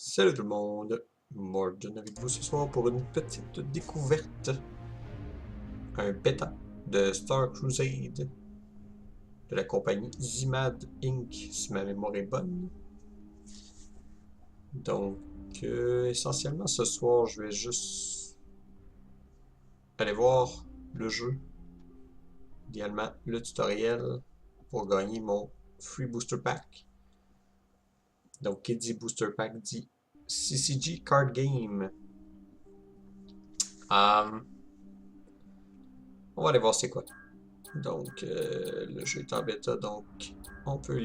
Salut tout le monde, Morden avec vous ce soir pour une petite découverte. Un bêta de Star Crusade de la compagnie Zimad Inc. si ma mémoire est bonne. Donc, essentiellement ce soir, je vais juste aller voir le jeu, idéalement le tutoriel pour gagner mon Free Booster Pack. Donc, qui dit Booster Pack dit CCG Card Game. On va aller voir c'est quoi. Donc, le jeu est en bêta, donc on peut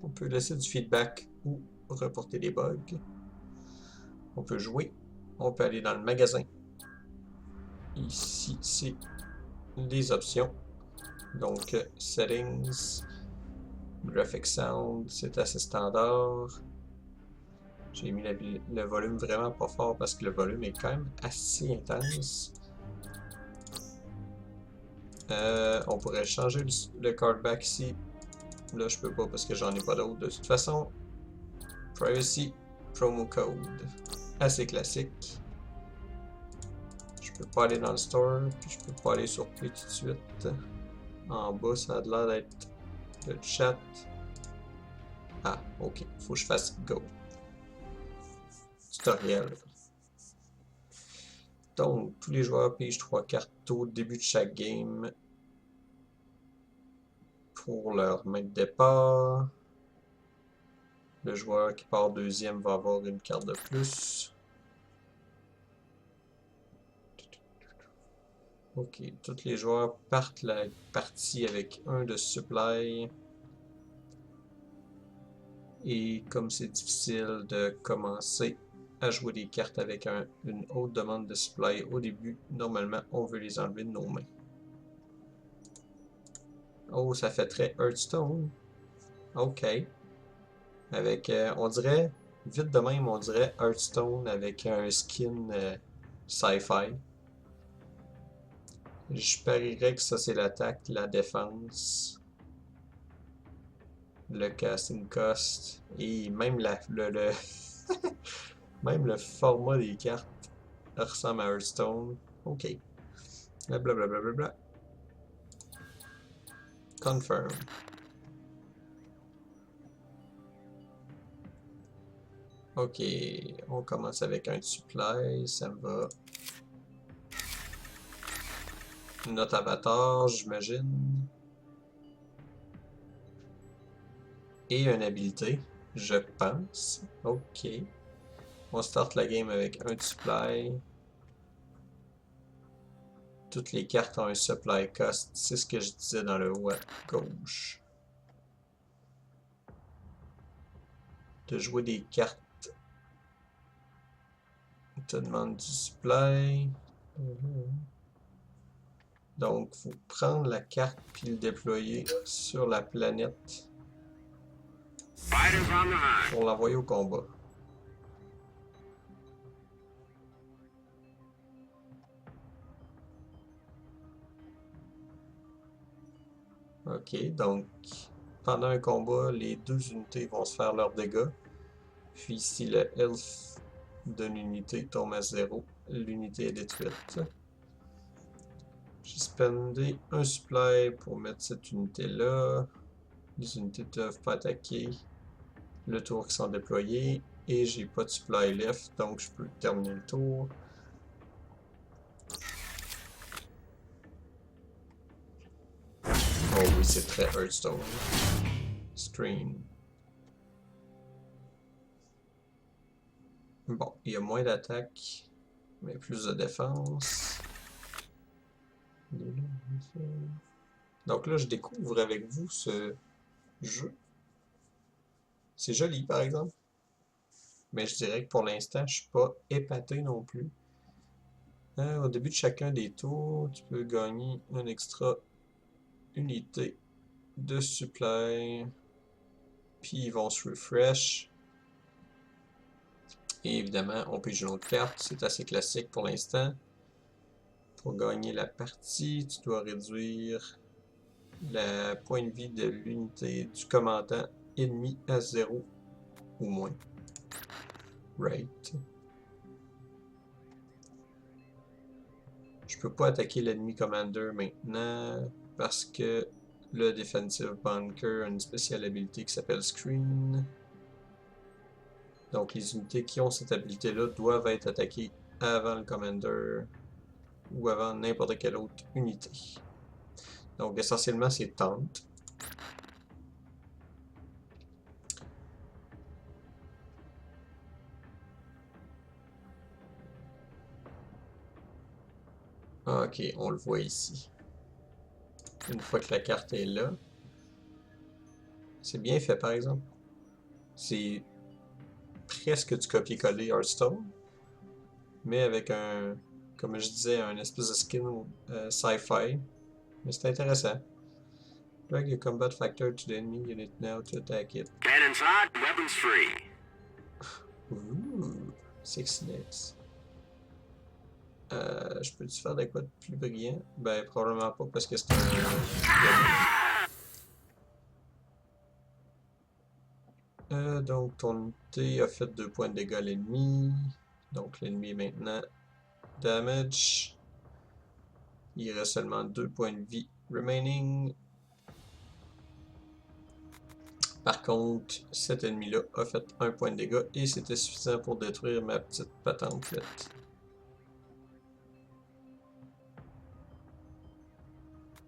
on peut laisser du feedback ou reporter des bugs. On peut jouer, on peut aller dans le magasin. Ici, c'est les options. Donc, Settings, Graphic Sound, c'est assez standard. J'ai mis le volume vraiment pas fort parce que le volume est quand même assez intense. On pourrait changer le cardback ici. Là, je peux pas parce que j'en ai pas d'autres. De toute façon, Privacy Promo Code. Assez classique. Je peux pas aller dans le store, puis je peux pas aller sur Play tout de suite. En bas, ça a l'air d'être le chat. Ah, ok. Faut que je fasse Go. Tutoriel. Donc, tous les joueurs pigent 3 cartes au début de chaque game pour leur main de départ. Le joueur qui part deuxième va avoir une carte de plus. Ok, tous les joueurs partent la partie avec un de supply. Et comme c'est difficile de commencer à jouer des cartes avec une haute demande de supply au début, normalement on veut les enlever de nos mains. Oh, ça fait très Hearthstone. Ok. Avec, on dirait, vite de même, on dirait Hearthstone avec un skin sci-fi. Je parierais que ça c'est l'attaque, la défense, le casting cost et même même le format des cartes ressemble à Hearthstone. Ok. Blablabla. Bla bla bla. Confirm. Ok, on commence avec un supply, ça me va. Notre avatar, j'imagine. Et une habilité, je pense. Ok. On start la game avec un supply. Toutes les cartes ont un supply cost, c'est ce que je disais dans le haut à gauche. De jouer des cartes te demande du supply. Donc, il faut prendre la carte puis le déployer sur la planète pour l'envoyer au combat. Ok, donc pendant un combat, les deux unités vont se faire leurs dégâts. Puis si le health d'une unité tombe à 0, l'unité est détruite. J'ai spendé un supply pour mettre cette unité-là. Les unités ne peuvent pas attaquer le tour qui sont déployés. Et j'ai pas de supply left, donc je peux terminer le tour. Oh oui, c'est très Hearthstone. Stream. Bon, il y a moins d'attaque, mais plus de défense. Donc là, je découvre avec vous ce jeu. C'est joli, par exemple. Mais je dirais que pour l'instant, je suis pas épaté non plus. Au début de chacun des tours, tu peux gagner une extra unité de supply. Puis ils vont se refresh. Et évidemment, on peut jouer une autre carte. C'est assez classique pour l'instant. Pour gagner la partie, tu dois réduire le point de vie de l'unité du commandant ennemi à 0 ou moins. Right. Je peux pas attaquer l'ennemi commander maintenant parce que le Defensive Bunker a une spéciale habilité qui s'appelle Screen. Donc les unités qui ont cette habilité-là doivent être attaquées avant le commander ou avant n'importe quelle autre unité. Donc essentiellement c'est taunt. Ok, on le voit ici. Une fois que la carte est là. C'est bien fait par exemple. C'est presque du copier-coller Hearthstone, mais avec un, comme je disais, un espèce de skin sci-fi. Mais c'est intéressant. Drag your combat factor to the enemy unit now to attack it. Cannons hot, weapons free. Ouh, 6 next. Je peux-tu faire de quoi de plus brillant? Ben, probablement pas parce que c'est un donc, ton unité a fait 2 points de dégâts à l'ennemi. Donc, l'ennemi est maintenant damage. Il reste seulement 2 points de vie remaining. Par contre, cet ennemi-là a fait 1 point de dégâts et c'était suffisant pour détruire ma petite patente-lette.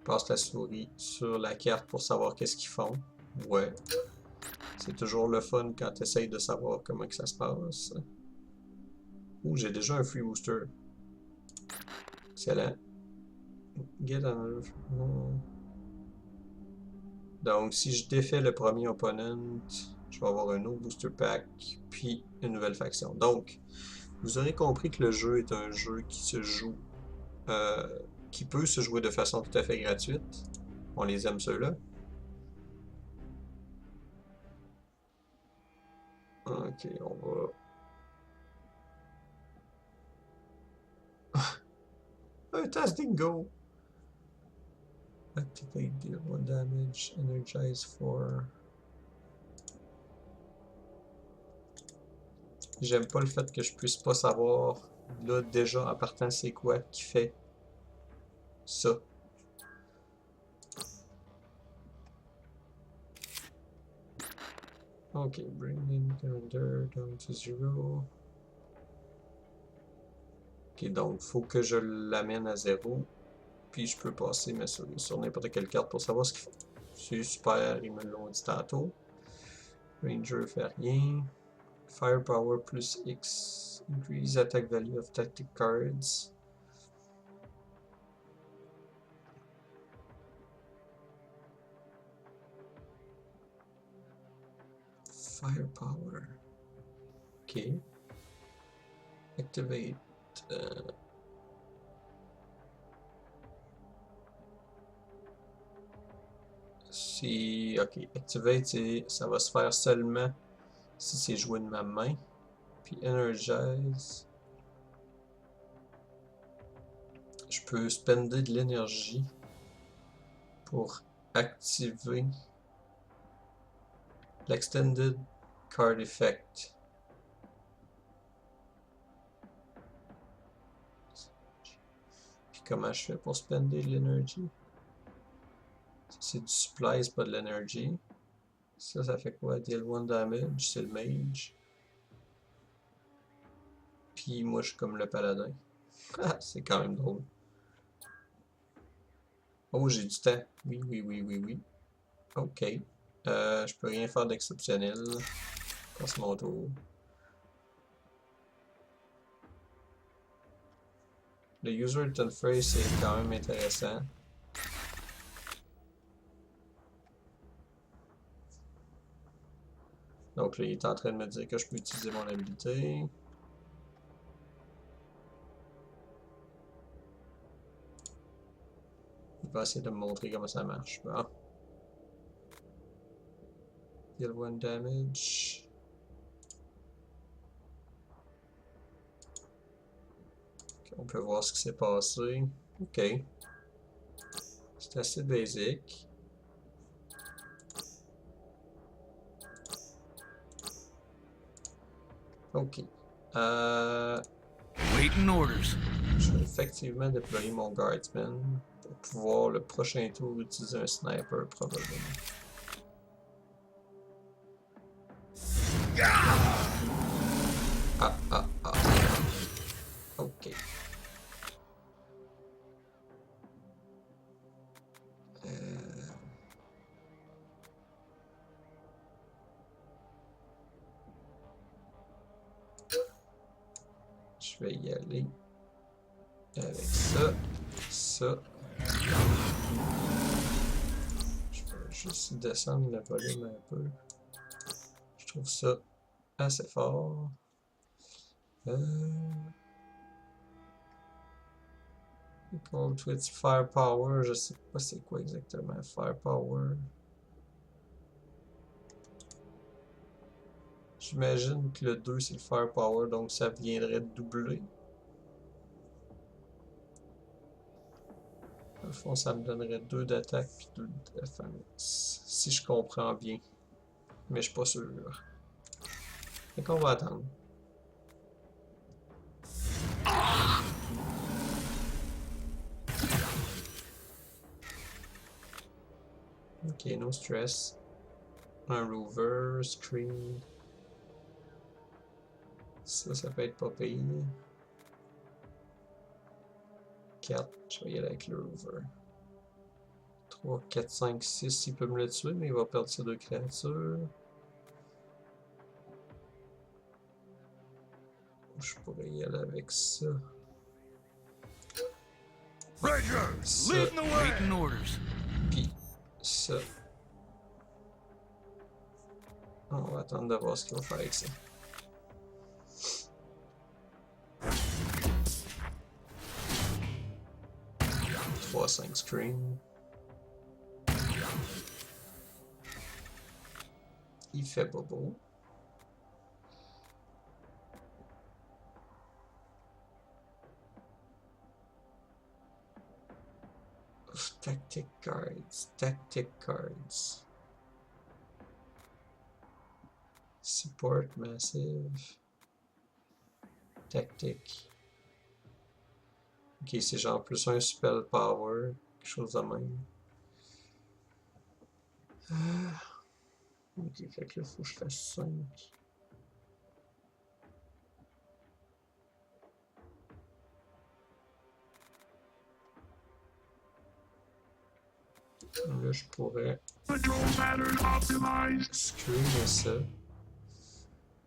Passe la souris sur la carte pour savoir qu'est-ce qu'ils font. Ouais. C'est toujours le fun quand tu essayes de savoir comment que ça se passe. Ouh, j'ai déjà un free booster. Excellent. Get another. Donc, si je défais le premier opponent, je vais avoir un autre booster pack, puis une nouvelle faction. Donc, vous aurez compris que le jeu est un jeu qui se joue, qui peut se jouer de façon tout à fait gratuite. On les aime ceux-là. Ok, on va... Un task dingo! Activate deal 1 damage, energize for... J'aime pas le fait que je puisse pas savoir, là, déjà, en partant, c'est quoi qui fait ça. Ok, bring in commander down to 0. Ok, donc, faut que je l'amène à 0. Puis je peux passer ma souris sur n'importe quelle carte pour savoir ce qu'ils font. C'est super, ils me l'ont dit tantôt. Ranger fait rien. Firepower plus X. Increase attack value of tactic cards. Firepower. Ok. Activate. Si. Ok. Activate, ça va se faire seulement si c'est joué de ma main. Puis Energize. Je peux spender de l'énergie pour activer l'extended card effect. Puis comment je fais pour spender de l'énergie? C'est du supply, c'est pas de l'énergie. Ça fait quoi? Deal 1 damage, c'est le mage. Puis moi, je suis comme le paladin. Ah, c'est quand même drôle. Oh, j'ai du temps. Oui, oui, oui, oui, oui. Ok. Je peux rien faire d'exceptionnel. Passe mon tour. Le user interface c'est quand même intéressant. Donc là, il est en train de me dire que je peux utiliser mon habilité. Il va essayer de me montrer comment ça marche. Bon. Deal 1 damage. Okay, on peut voir ce qui s'est passé. Ok. C'est assez basique. Ok. Waiting orders. Je vais effectivement déployer mon Guardsman pour pouvoir le prochain tour utiliser un sniper probablement. Ah. Ok. Je vais y aller avec ça. Je vais juste descendre le volume un peu. Je trouve ça assez fort. Equal to its firepower, je sais pas c'est quoi exactement firepower. J'imagine que le 2 c'est le firepower, donc ça viendrait doubler. Au fond, ça me donnerait 2 d'attaque puis 2 de défense. Si je comprends bien. Mais je suis pas sûr. Fait qu'on va attendre. Ok, no stress. Un rover, screen. Ça peut être pas payé. 4, je vais y aller avec le rover. 3, 4, 5, 6, il peut me le tuer, mais il va perdre ses 2 créatures. Je pourrais y aller avec ça. Ça, Waiting orders. puis ça. On va attendre de voir ce qu'il va faire avec ça. 3, 5 screen. Il fait pas beau. Tactic cards. Support massive. Tactic. Ok, c'est genre plus un spell power. Quelque chose de même. Ok, fait que là, faut que je fasse 5. Là, je pourrais screener ça.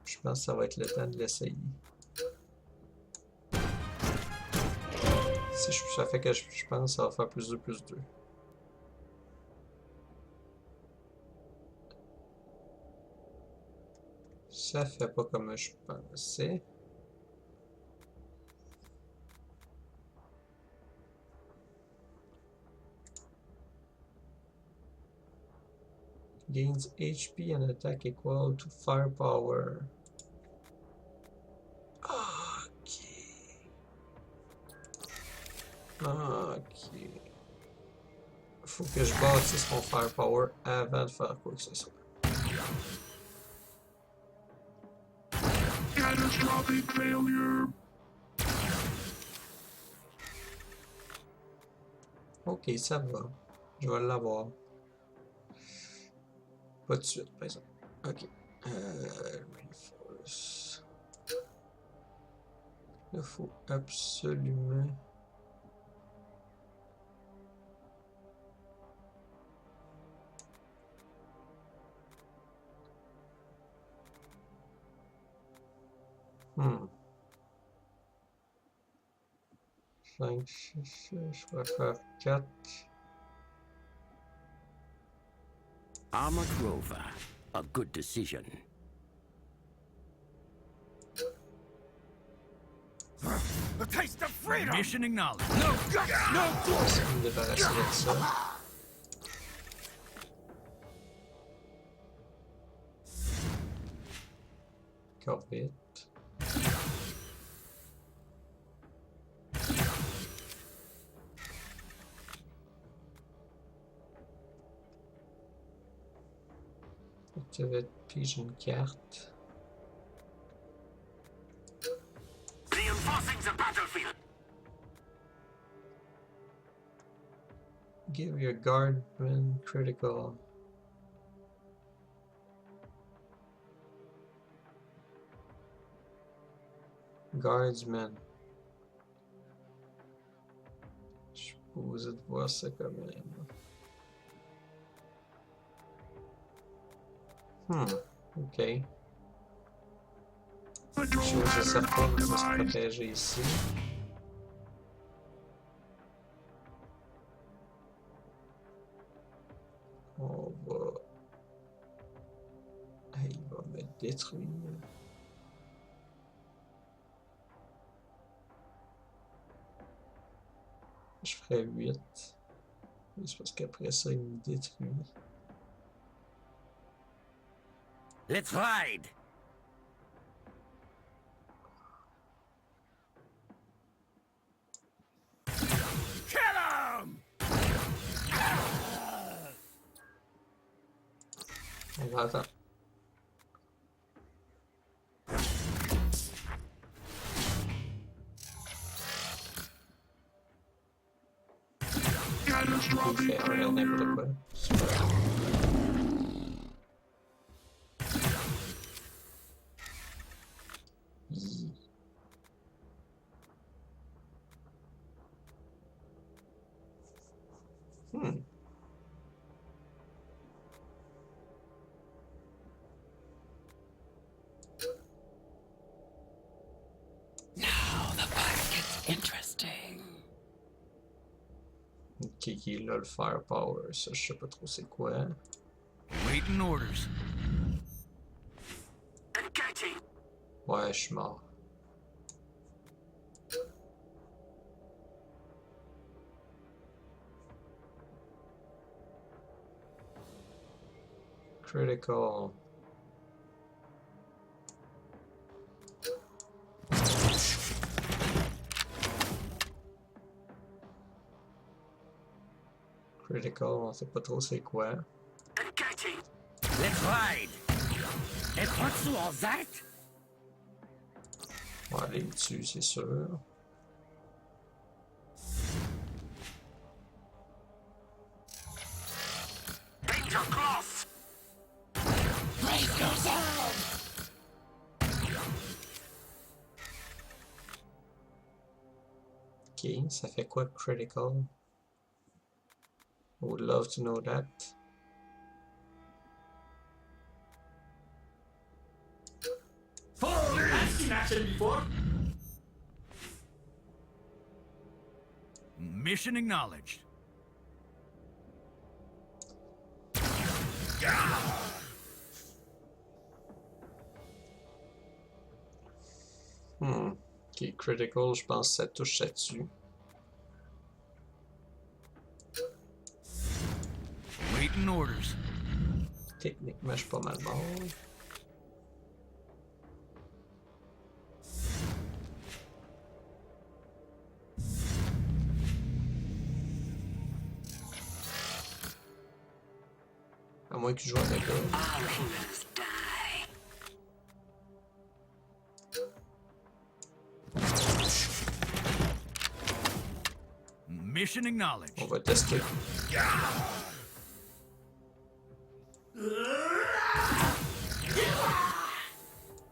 Je pense que ça va être le temps de l'essayer. Si ça fait que je pense que ça va faire plus 2, plus 2. Ça fait pas comme je pensais. Gains HP and attack equal to firepower. Ok. Ok. Faut que je bâtisse mon firepower avant de faire quoi que ce soit. Catastrophic failure. Ok, ça va. Je vais l'avoir. Pas de suite, par exemple. Ok. Reinforce. Il faut absolument... Hmm. 5, 6, je vais faire 4. Armored Rover. A good decision. The taste of freedom. Mission acknowledged. No. Je vais me débarrasser de ça. Corvette. Activate, puis j'ai une carte. Give your guardman critical. Guardsman. Je suis posé de voir ça quand même. Ok. Chose certaine, on va se protéger ici. On va... Hey, il va me détruire. Je ferais 8. C'est parce qu'après ça, il me détruit. Let's ride! Kill him! On va attendre. Catastrophic Faire failure. n'importe quoi. C'est pas grave. Hi. Now the fight gets interesting. Kiki, là, le firepower, ça, je sais pas trop c'est quoi. Waiting orders. Engaging! Ouais, je suis mort. Critical. Critical, on sait pas trop c'est quoi. Engaging! Let's ride! Et what's all that? On va aller dessus, c'est sûr. Danger close! Brace yourself! Ok, ça fait quoi critical? I would love to know that. Mission acknowledged. Ok, critical, je pense que ça touche là-dessus. Waiting orders. Techniquement, je suis pas mal mort. À moins que je joue avec eux. All humans die. Mission acknowledged. On va tester.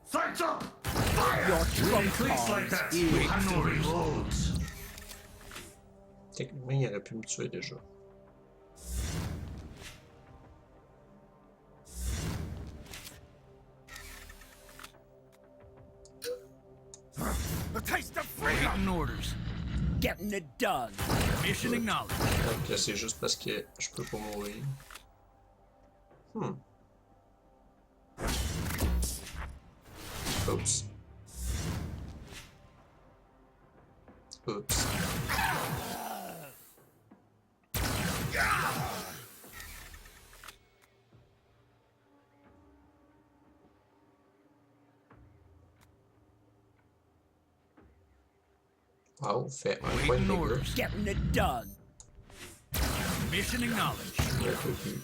Sights up! Fire! With clicks like that, we have to reload. Techniquement, il aurait pu me tuer déjà. A taste of freedom. Waiting orders. Getting it done. Mission acknowledged. Donc c'est juste parce que je peux pas mourir. Oups. Oups. Wow, fait un point de Waiting dégâts. orders. Getting it done. Mission acknowledged. Un peu plus.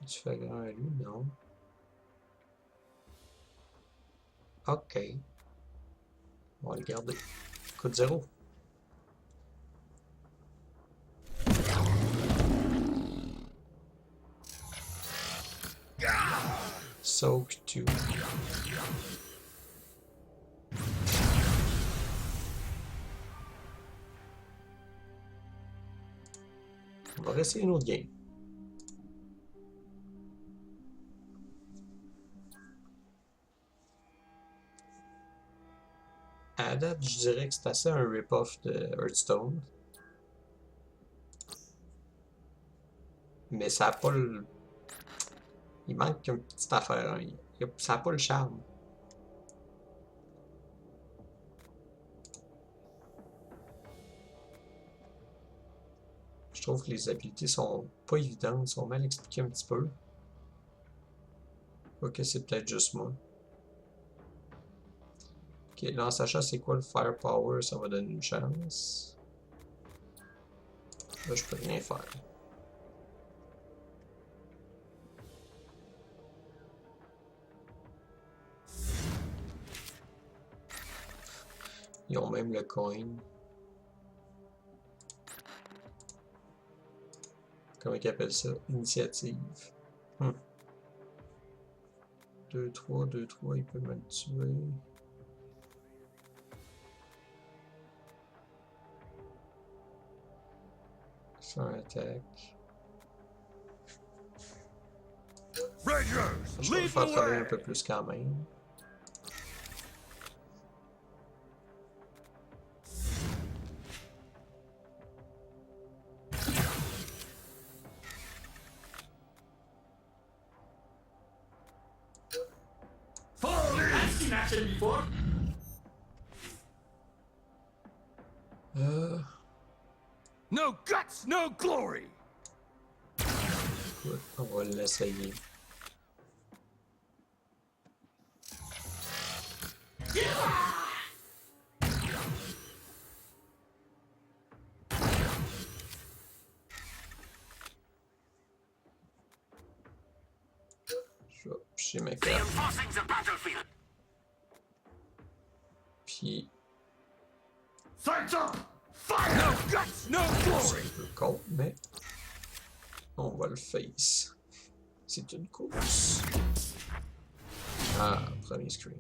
Tu fais grand à lui? Non. Ok. On va le garder. Code 0. Soak 2. On va essayer une autre game. À la date, je dirais que c'est assez un rip-off de Hearthstone. Mais ça n'a pas le... Il manque une petite affaire. Hein. Ça n'a pas le charme. Je trouve que les habiletés sont pas évidentes, sont mal expliquées un petit peu. Ok, c'est peut-être juste moi. Ok, là en sachant c'est quoi le Firepower, ça va donner une chance. Là, je peux rien faire. Ils ont même le coin. Comment ils appellent ça? Initiative. 2-3, 2-3, il peut me tuer. Sans attaque. Je vais le faire travailler un peu plus quand même. No guts, no glory. Écoute, on va l'essayer. Je vais picher mes cartes. Puis... No guts, no glory. C'est un peu con, mais... On va le face. C'est une course. Ah, premier screen.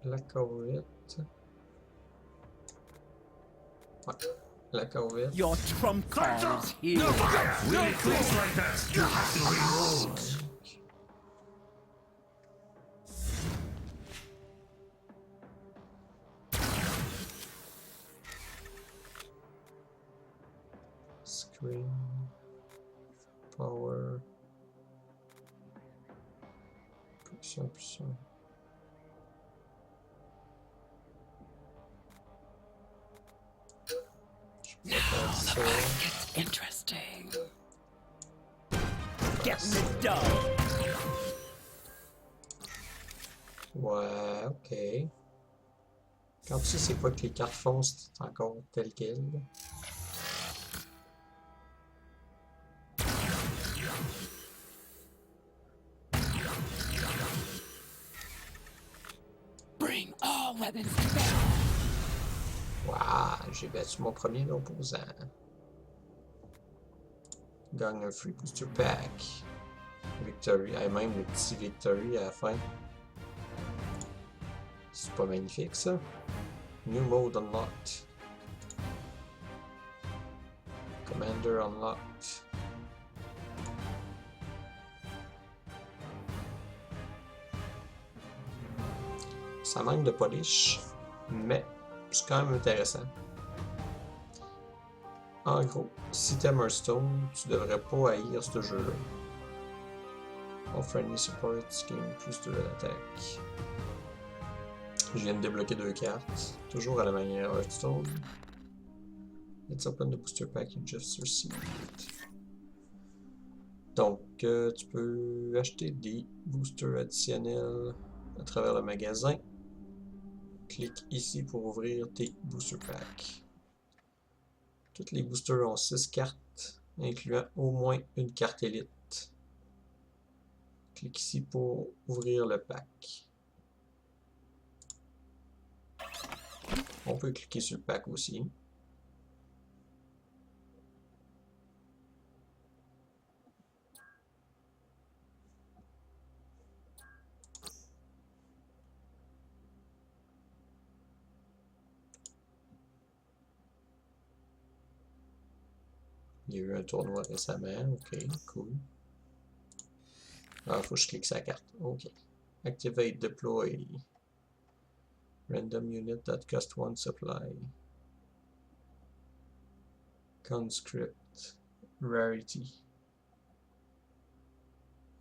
La corvette. Ouais, la corvette. Your trump card is here. No guts, no glory. Like that, you have to reload. Screen. Power. Puissant, puissant. It's interesting. Getting it done. Ouais, ok. Quand tu sais c'est quoi que les cartes font, c'est encore tel quel. Bring all weapons to bear. Waouh, j'ai battu mon premier opposant. Gagne un free booster pack. Victory, et même le petit victory à la fin. C'est pas magnifique ça? New mode unlocked. Commander unlocked. Ça manque de polish, mais c'est quand même intéressant. En gros, si t'aimes Hearthstone, tu devrais pas haïr ce jeu-là. All friendly support gain plus de l'attaque. Je viens de débloquer 2 cartes, toujours à la manière Hearthstone. Let's open the booster pack you just received. Donc, tu peux acheter des boosters additionnels à travers le magasin. Clique ici pour ouvrir tes booster packs. Tous les boosters ont 6 cartes, incluant au moins une carte élite. Clique ici pour ouvrir le pack. On peut cliquer sur le pack aussi. Il y a eu un tournoi récemment. Ok, cool. Ah, faut que je clique sa carte. Ok. Activate deploy. Random unit that cost 1 supply. Conscript. Rarity.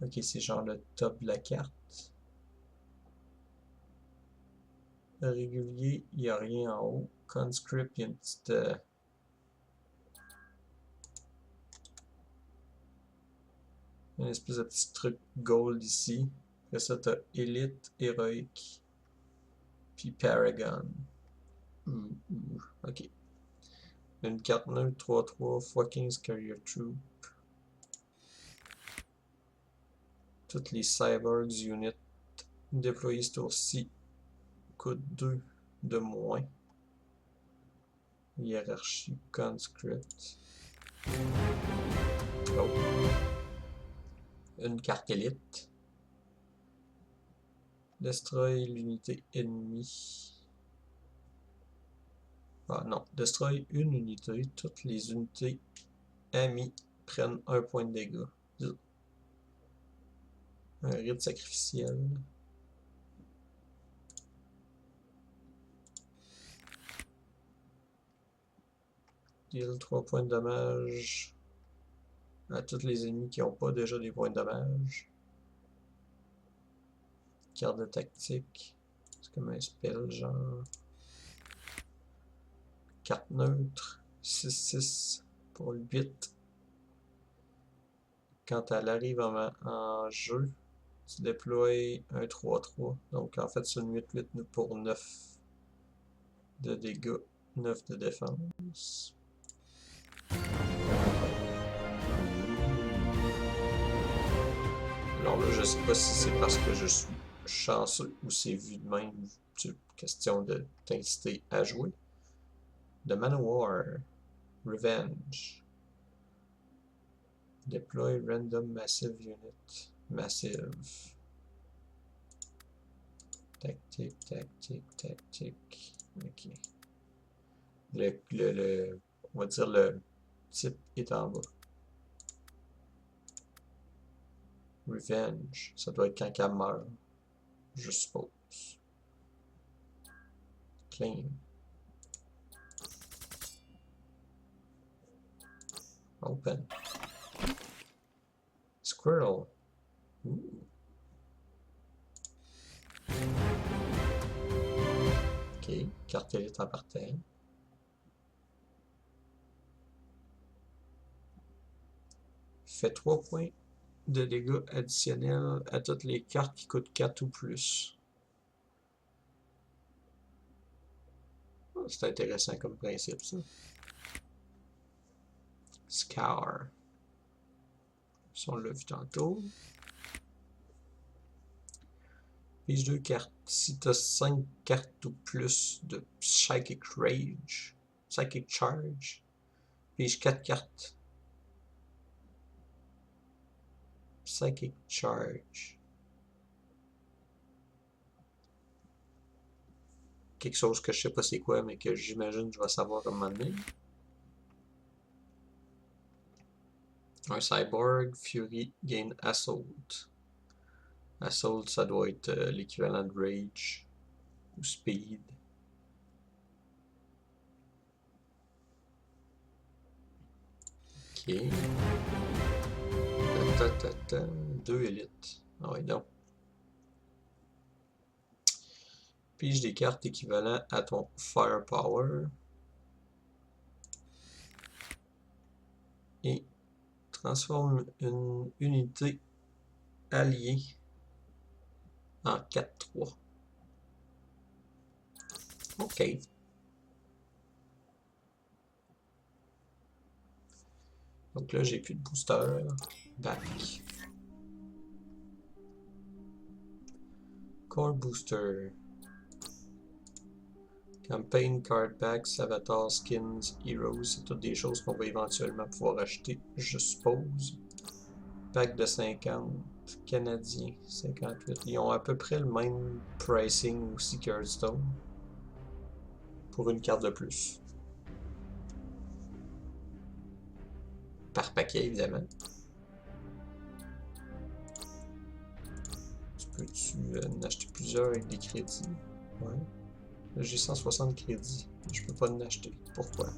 Ok, c'est genre le top de la carte. Régulier, il n'y a rien en haut. Conscript, il y a une petite... une espèce de petit truc gold ici. Après ça, t'as Elite, Héroïque, puis Paragon. Ok. Une carte neutre, 3-3, fucking Carrier Troop. Toutes les Cyborgs units déployés ce tour-ci coûtent 2 de moins. Hiérarchie Conscript. Oh. Une carte élite. Destroy l'unité ennemie. Ah non, destroy une unité. Toutes les unités amies prennent 1 point de dégâts. Un rite sacrificiel. Deal 3 points de dommage à tous les ennemis qui n'ont pas déjà des points de dommage. Carte de tactique. C'est comme un spell genre. Carte neutre. 6-6 pour le 8. Quand elle arrive en jeu, tu déploies un 3-3. Donc en fait c'est une 8-8 pour 9 de dégâts, 9 de défense. Alors là, je sais pas si c'est parce que je suis chanceux ou c'est vu de même. C'est question de t'inciter à jouer. The Manowar. Revenge. Deploy random massive unit. Massive. Tactique, tactique, tactique. Ok. On va dire le type est en bas. Revenge. Ça doit être quand elle meurt. Je suppose. Claim. Open. Squirrel. Ooh. Ok, carte élite en partant. Fait 3 points de dégâts additionnels à toutes les cartes qui coûtent 4 ou plus. Oh, c'est intéressant comme principe, ça. Scour. Ça, on l'a vu tantôt. Pige 2 cartes. Si tu as 5 cartes ou plus de Psychic Rage, Psychic Charge, pige 4 cartes. Psychic Charge. Quelque chose que je sais pas c'est quoi, mais que j'imagine que je vais savoir à un moment donné. Un Cyborg, Fury, gain Assault. Assault, ça doit être l'équivalent de Rage ou Speed. Ok. Deux élites. Ah oui, non. Pige des cartes équivalentes à ton Firepower. Et transforme une unité alliée en 4-3. OK. Donc là, j'ai plus de booster. Back. Core booster. Campaign, card packs, avatars, skins, heroes, c'est toutes des choses qu'on va éventuellement pouvoir acheter, je suppose. Pack de 50 canadiens, 58. Ils ont à peu près le même pricing aussi que Hearthstone. Pour une carte de plus. Par paquet, évidemment. Tu peux-tu en acheter plusieurs avec des crédits? Ouais. J'ai 160 crédits. Je peux pas en acheter. Pourquoi?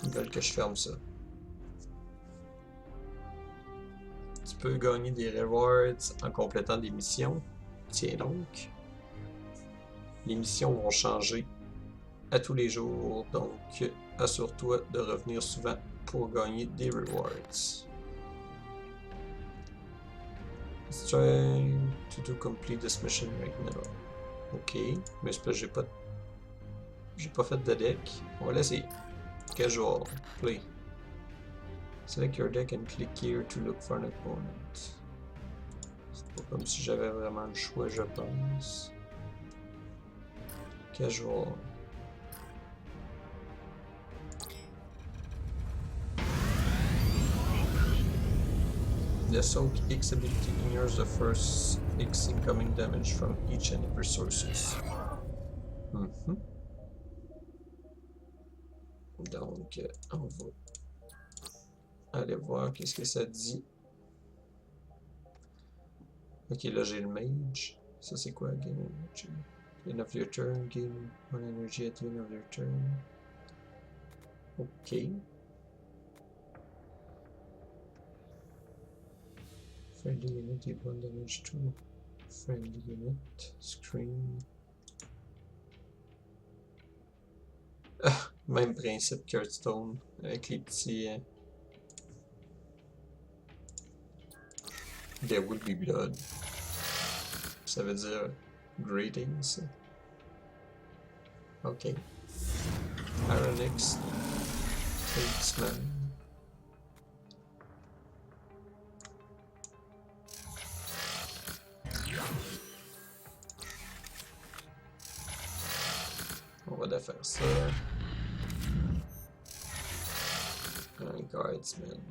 Ils veulent que je ferme ça. Tu peux gagner des rewards en complétant des missions. Tiens donc. Les missions vont changer à tous les jours, donc assure-toi de revenir souvent pour gagner des rewards. Let's try to complete this mission right now. Ok, mais c'est parce que j'ai pas fait de deck. On va l'essayer. Casual, play. Select your deck and click here to look for an opponent. C'est pas comme si j'avais vraiment le choix, je pense. Casual. The Soak X ability ignores the first X incoming damage from each and every sources. Donc, on va aller voir qu'est-ce que ça dit. Ok, là j'ai le mage. Ça c'est quoi? Gain energy. End of your turn, gain 1 energy at the end of your turn. Ok. Friendly unit, deal 1 damage to friendly unit. Screen. Ah, même principe que Hearthstone, avec les petits... There will be blood. Ça veut dire greetings. Ok. Aronix Tradesman. On va défaire ça. Un guardsman.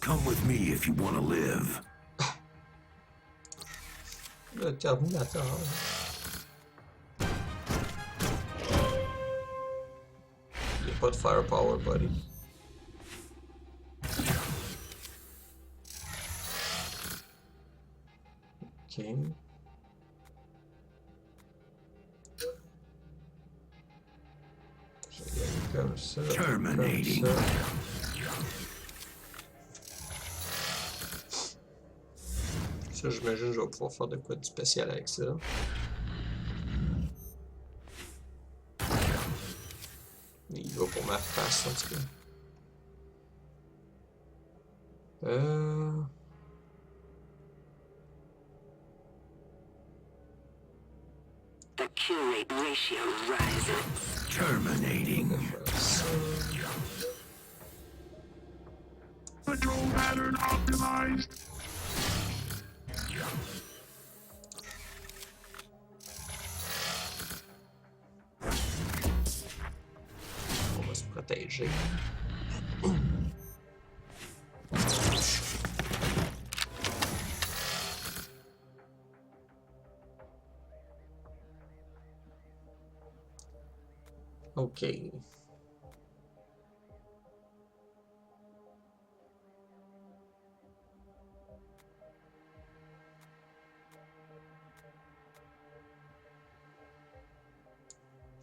Come with me if you want to live. Le Terminator. Il n'y a pas de firepower, buddy. Ok. Je vais y aller comme ça. Terminating. Comme ça. Ça, j'imagine que je vais pouvoir faire de quoi de spécial avec ça. Il va pour ma face, en tout cas. The kill rate ratio rises. Terminating. Control pattern optimized. On va se protéger. Ok.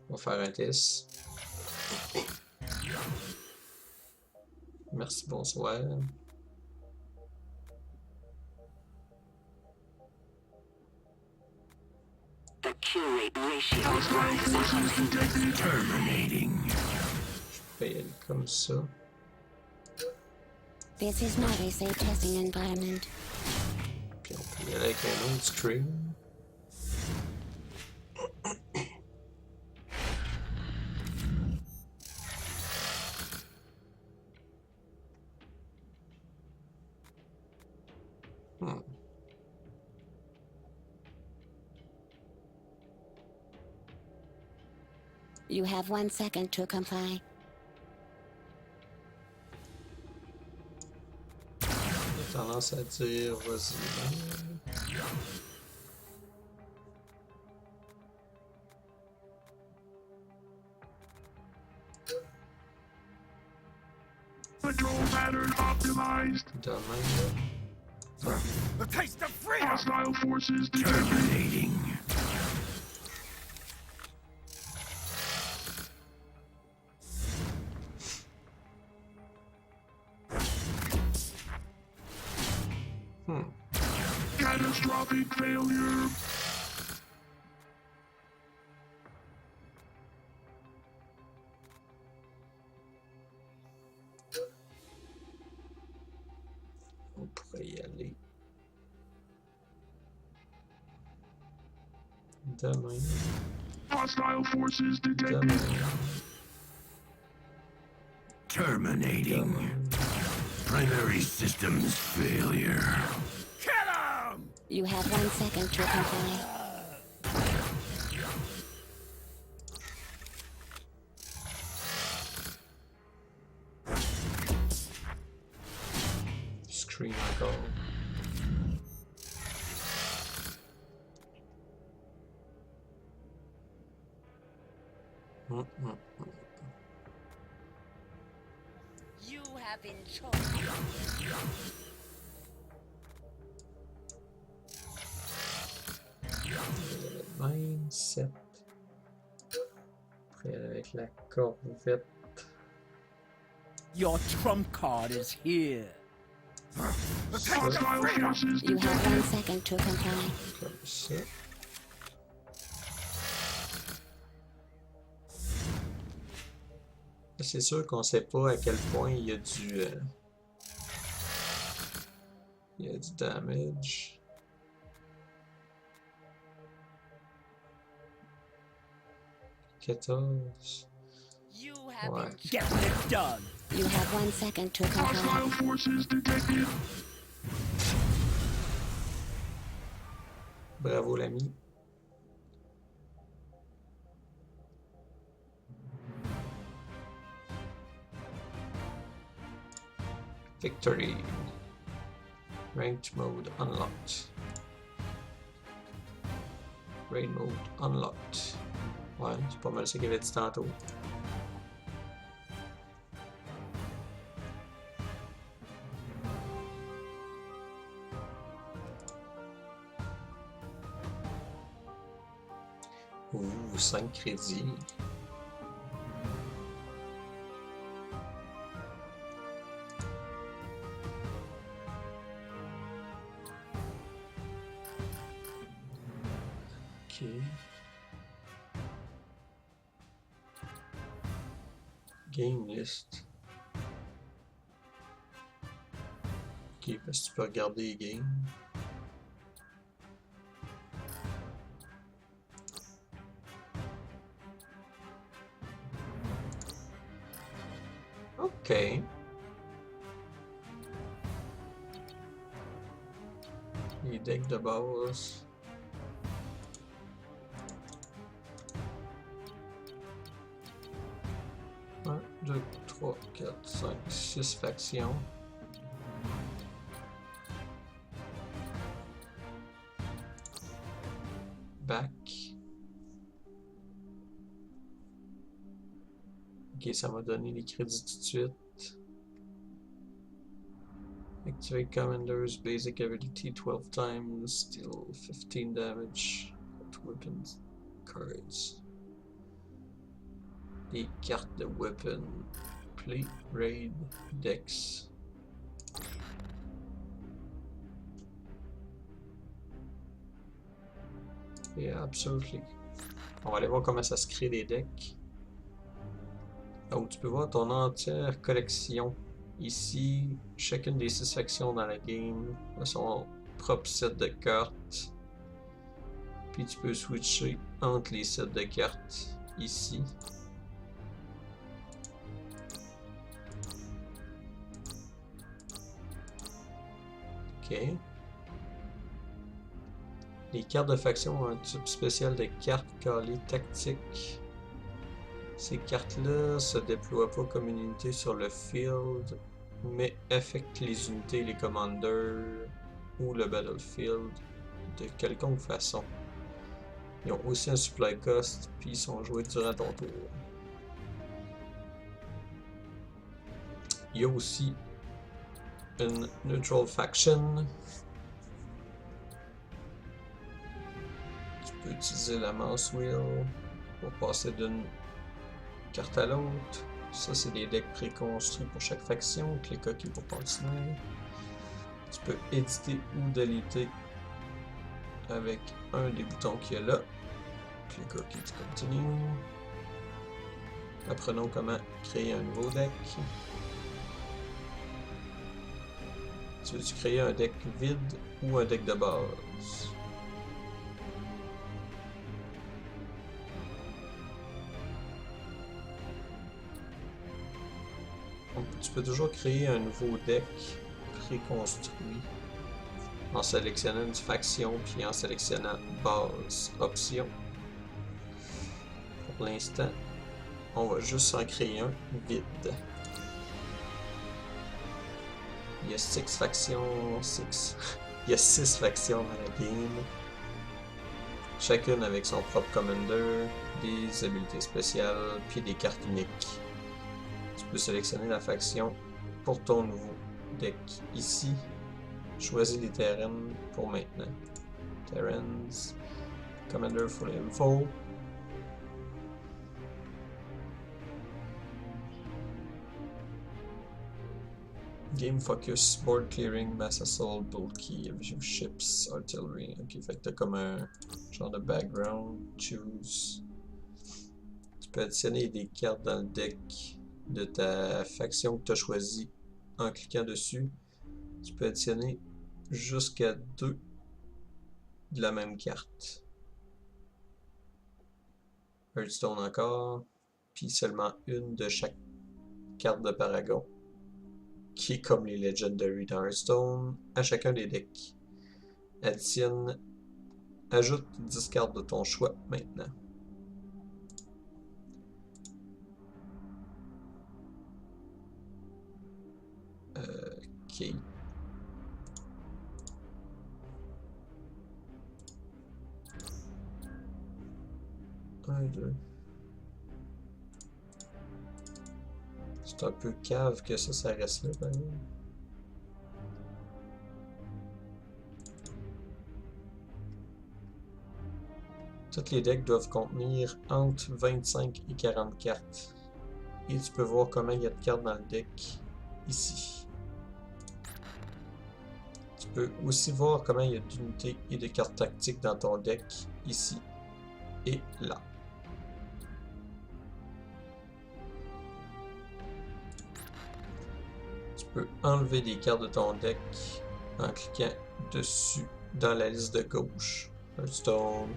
On va faire un test. Merci, bonsoir. The kill rate ratio rises. Terminating. Je vais y aller comme ça. This is not a safe testing environment. Puis on peut y aller avec un autre screen. You have 1 second to comply. J'ai tendance à dire vas-y. Control pattern optimized. De même. The taste of freedom! Hostile forces detected. Terminating. Catastrophic failure. On pourrait y aller. De même. Hostile forces detected. De même. Terminating. Primary systems failure. Kill him! You have 1 second to comply. Screen encore. You have been chosen. Mindset. Après avec la corvette. Your trump card is here. Hostile forces You have detected. 1 second to comply. Comme ça. C'est sûr qu'on sait pas à quel point il y a du damage. $14. You have Ouais. been Getting it done. You have 1 second to comply. Hostile forces detected. Bravo l'ami. Victory. Ranked mode unlocked. Raid mode unlocked. Ouais, c'est pas mal ça qu'il avait dit tantôt. Ouh, 5 crédits. Ok. Game list. Ok, parce que tu peux regarder les games. Ok. Les decks de base. 1, 2, 3, 4, 5, 6 factions. Back. Ok, ça m'a donné les crédits tout de suite. Activate Commander's basic ability 12 times, deal 15 damage with weapons cards. Les cartes de weapon. Play, raid, dex. Yeah, absolutely. On va aller voir comment ça se crée des decks. Donc, tu peux voir ton entière collection. Ici, chacune des 6 factions dans la game a son propre set de cartes. Puis tu peux switcher entre les sets de cartes ici. Ok. Les cartes de faction ont un type spécial de cartes calées tactiques. Ces cartes-là se déploient pas comme une unité sur le field, mais affectent les unités et les commanders ou le battlefield de quelconque façon. Ils ont aussi un supply cost, puis ils sont joués durant ton tour. Il y a aussi une neutral faction. Tu peux utiliser la mouse wheel pour passer d'une carte à l'autre. Ça, c'est des decks préconstruits pour chaque faction. Clique OK pour continuer. Tu peux éditer ou déliter avec un des boutons qu'il y a là. Clique OK, tu continues. Apprenons comment créer un nouveau deck. Tu veux-tu créer un deck vide ou un deck de base? Tu peux toujours créer un nouveau deck préconstruit en sélectionnant une faction puis en sélectionnant base option. Pour l'instant, on va juste en créer un vide. Il y a 6 factions, il y a 6 factions dans la game. Chacune avec son propre commander, des habilités spéciales puis des cartes uniques. Tu peux sélectionner la faction pour ton nouveau deck ici. Choisis les terrains pour maintenant. Terrains, Commander for info. Game focus, board clearing, mass assault, bulky, view ships, artillery. Ok, fait que t'as comme un genre de background. Choose. Tu peux additionner des cartes dans le deck de ta faction que tu as choisie en cliquant dessus. Tu peux additionner jusqu'à 2 de la même carte. Hearthstone encore, puis seulement une de chaque carte de Paragon, qui est comme les Legendary dans Hearthstone, à chacun des decks. Ajoute 10 cartes de ton choix maintenant. Ok. Un, deux. C'est un peu cave que ça reste là, par exemple. Tous les decks doivent contenir entre 25 et 40 cartes. Et tu peux voir comment il y a de cartes dans le deck ici. Tu peux aussi voir comment il y a d'unités et de cartes tactiques dans ton deck ici et là. Tu peux enlever des cartes de ton deck en cliquant dessus dans la liste de gauche. Hearthstone.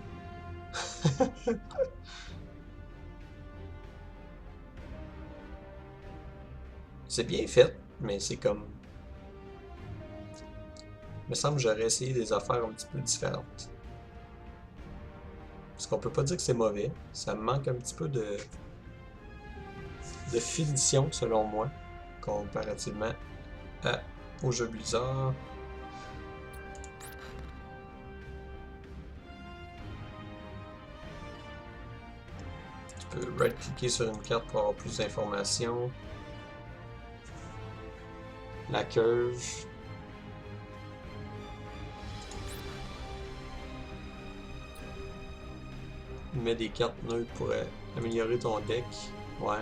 C'est bien fait, mais c'est comme... Il me semble que j'aurais essayé des affaires un petit peu différentes. Parce qu'on peut pas dire que c'est mauvais. Ça me manque un petit peu de finition, selon moi, comparativement au jeu Blizzard. Tu peux right-cliquer sur une carte pour avoir plus d'informations. La curve. Mets des cartes neutres pour améliorer ton deck. Ouais.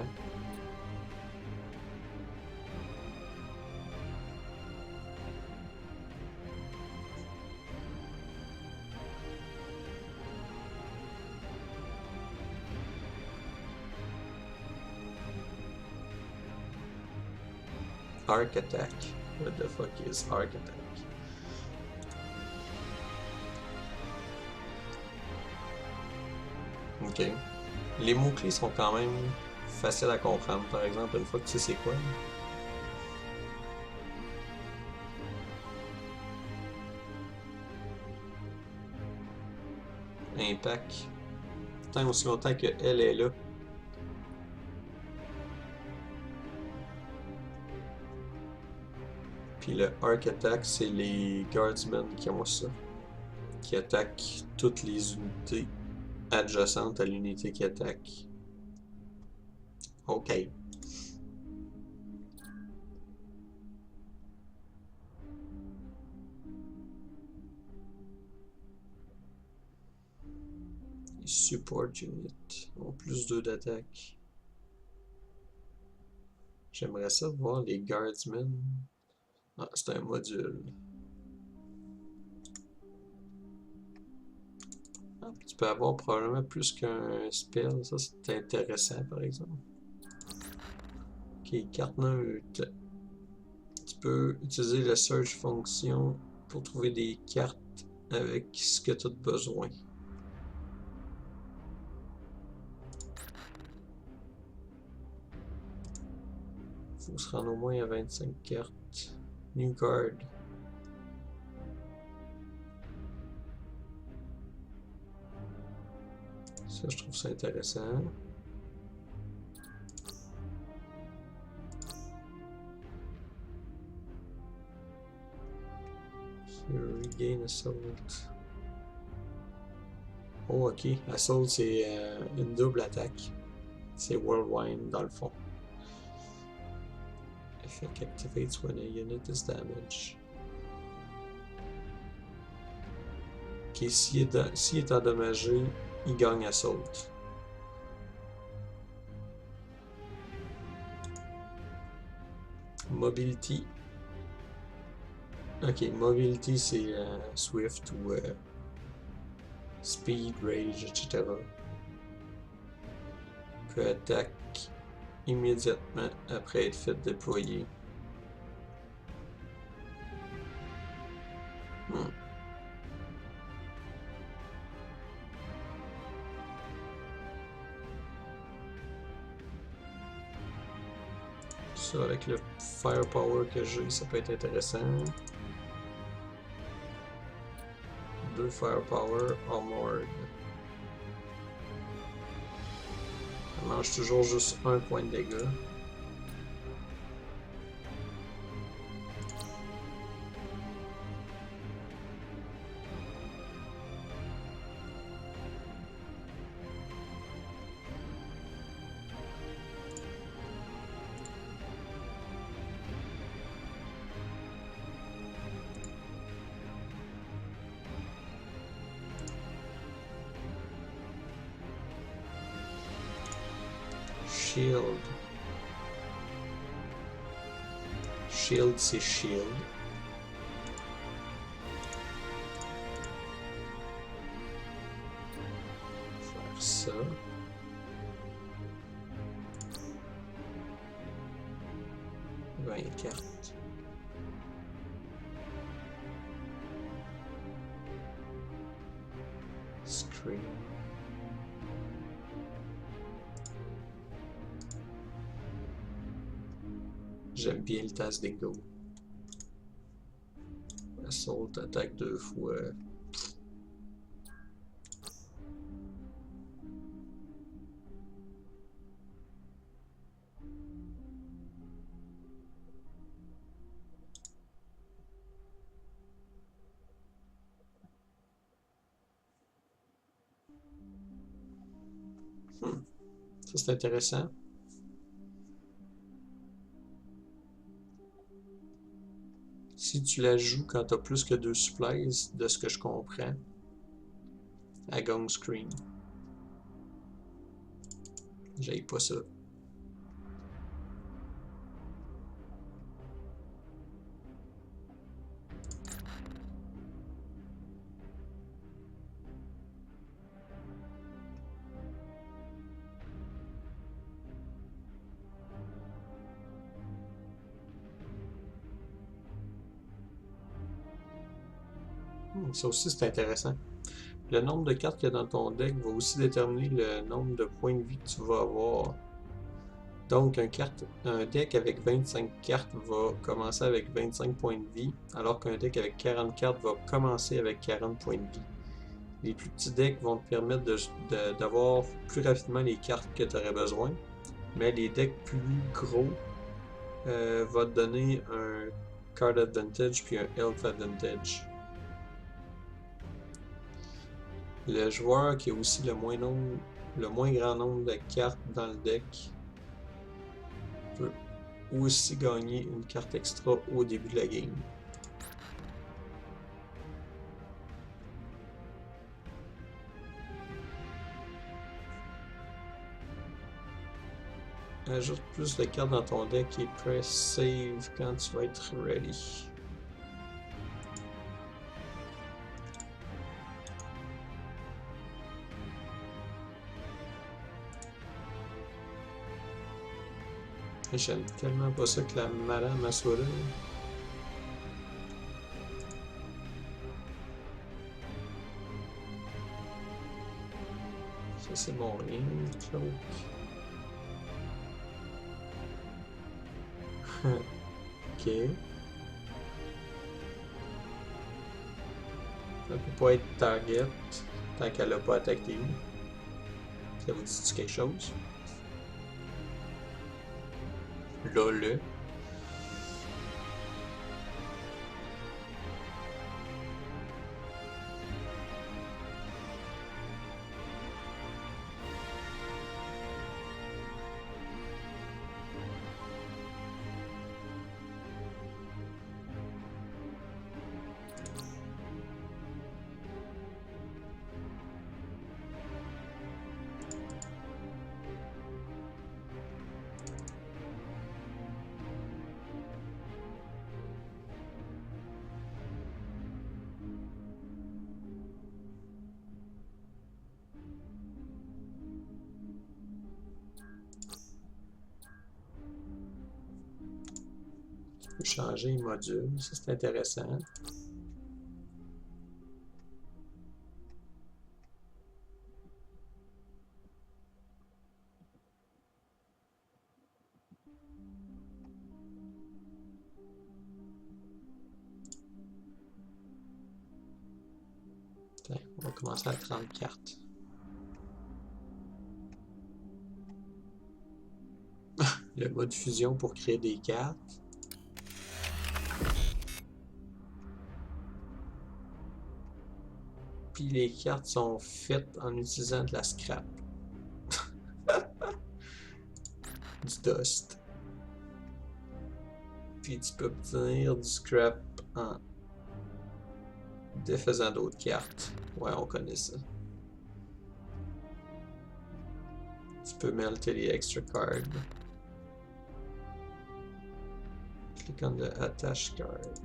Arc Attack. What the fuck is Arc Attack? Ok. Les mots-clés sont quand même faciles à comprendre, par exemple, une fois que tu sais c'est quoi. Impact. Tant aussi longtemps qu'elle est là. Puis le Arc Attack, c'est les Guardsmen qui ont ça. Qui attaquent toutes les unités adjacentes à l'unité qui attaque. Ok. Les Support Unit ont plus 2 d'attaque. J'aimerais ça voir les Guardsmen. Ah, c'est un module. Ah, tu peux avoir probablement plus qu'un spell. Ça, c'est intéressant, par exemple. Ok, carte neutre. Tu peux utiliser la search fonction pour trouver des cartes avec ce que tu as besoin. Faut se rendre au moins à 25 cartes. New card. Ça, je trouve ça intéressant. Regain Assault. Oh, ok. Assault, c'est une double attaque. C'est Whirlwind dans le fond. Effect activates when a unit is damaged. Ok, s'il est endommagé, il gagne Assault. Mobility. Ok, Mobility c'est Swift ou Speed, Rage, etc. Peut attaquer immédiatement après être fait déployer. Ça, avec le Firepower que j'ai, ça peut être intéressant. 2 Firepower, Armored. Ça mange toujours juste 1 point de dégâts. Shield. Shield, c'est shield. Faire ça. Cartes. Screen. J'aime bien le tasse d'ego. Assault attaque 2 fois. Ça c'est intéressant. Si tu la joues quand tu as plus que 2 supplies, de ce que je comprends, à Gong Screen. J'aille pas ça. Ça aussi, c'est intéressant. Le nombre de cartes qu'il y a dans ton deck va aussi déterminer le nombre de points de vie que tu vas avoir. Donc, un deck avec 25 cartes va commencer avec 25 points de vie, alors qu'un deck avec 40 cartes va commencer avec 40 points de vie. Les plus petits decks vont te permettre d'avoir plus rapidement les cartes que tu aurais besoin, mais les decks plus gros vont te donner un card advantage puis un health advantage. Le joueur qui a aussi le moins grand nombre de cartes dans le deck peut aussi gagner une carte extra au début de la game. Ajoute plus de cartes dans ton deck et press save quand tu vas être ready. J'aime tellement pas ça que la madame soit là. Ça c'est bon, rien, cloak. Ok. Ça peut pas être target tant qu'elle a pas attaqué. Ça vous dit quelque chose? Lol. Changer les modules, ça c'est intéressant. Tiens, on va commencer à 30 cartes. Le mode fusion pour créer des cartes. Puis les cartes sont faites en utilisant de la scrap. Du dust. Puis tu peux obtenir du scrap en défaisant d'autres cartes. Ouais, on connaît ça. Tu peux melter les extra cards. Click on the attach card.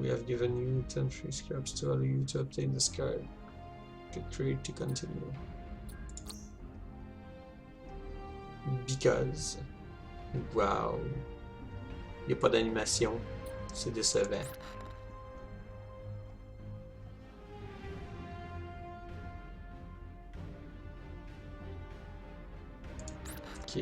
We have given you 10 free scraps to allow you to obtain this card. Click trade to continue. Because. Wow. Il n'y a pas d'animation. C'est décevant. Ok.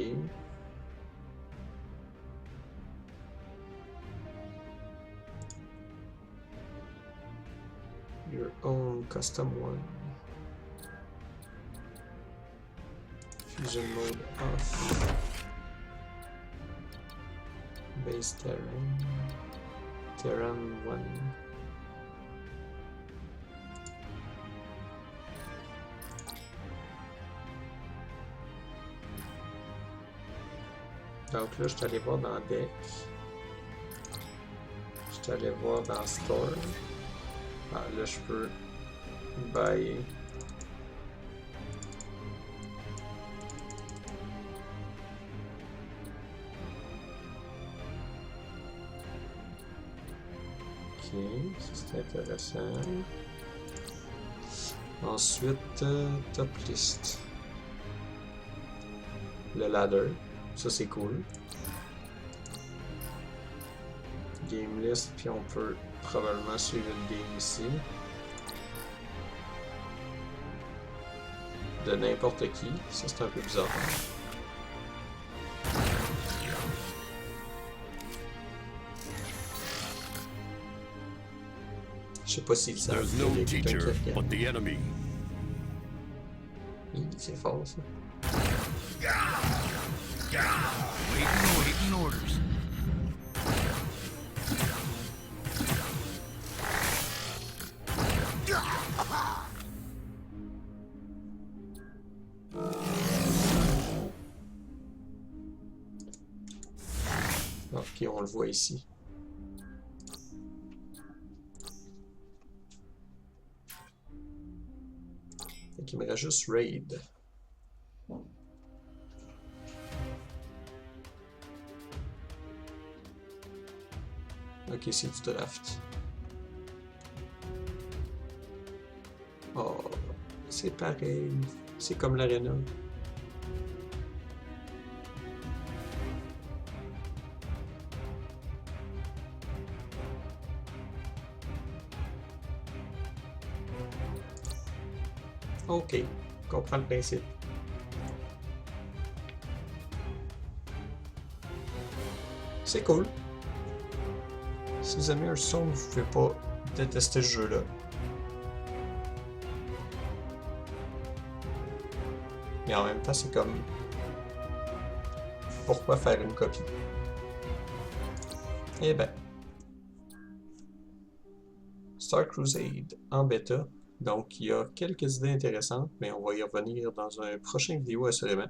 Your own custom one. Fusion mode off. Base terrain. Terrain 1. Donc là, je suis allé voir dans Deck. Je suis allé voir dans Store. Ah, là, je peux buy. Ok, ça c'est intéressant. Ensuite, top list. Le ladder, ça c'est cool. game list, puis on peut probablement suivre une game ici. De n'importe qui, ça c'est un peu bizarre. Je sais pas s'il savent There's qu'il y no a quelqu'un qui teacher regarde. but the enemy. C'est fort ça. Waiting orders. Ok, on le voit ici. Fait qu'il me reste juste Raid. Ok, c'est du draft. Oh, c'est pareil. C'est comme l'arena. Ok, je comprends le principe. C'est cool. Si vous aimez Hearthstone, vous pouvez pas détester ce jeu-là. Mais en même temps, c'est comme... Pourquoi faire une copie? Eh ben... Star Crusade en bêta. Donc, il y a quelques idées intéressantes, mais on va y revenir dans un prochain vidéo assurément.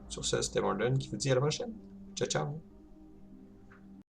Sur ce, c'était Mordan qui vous dit à la prochaine. Ciao, ciao!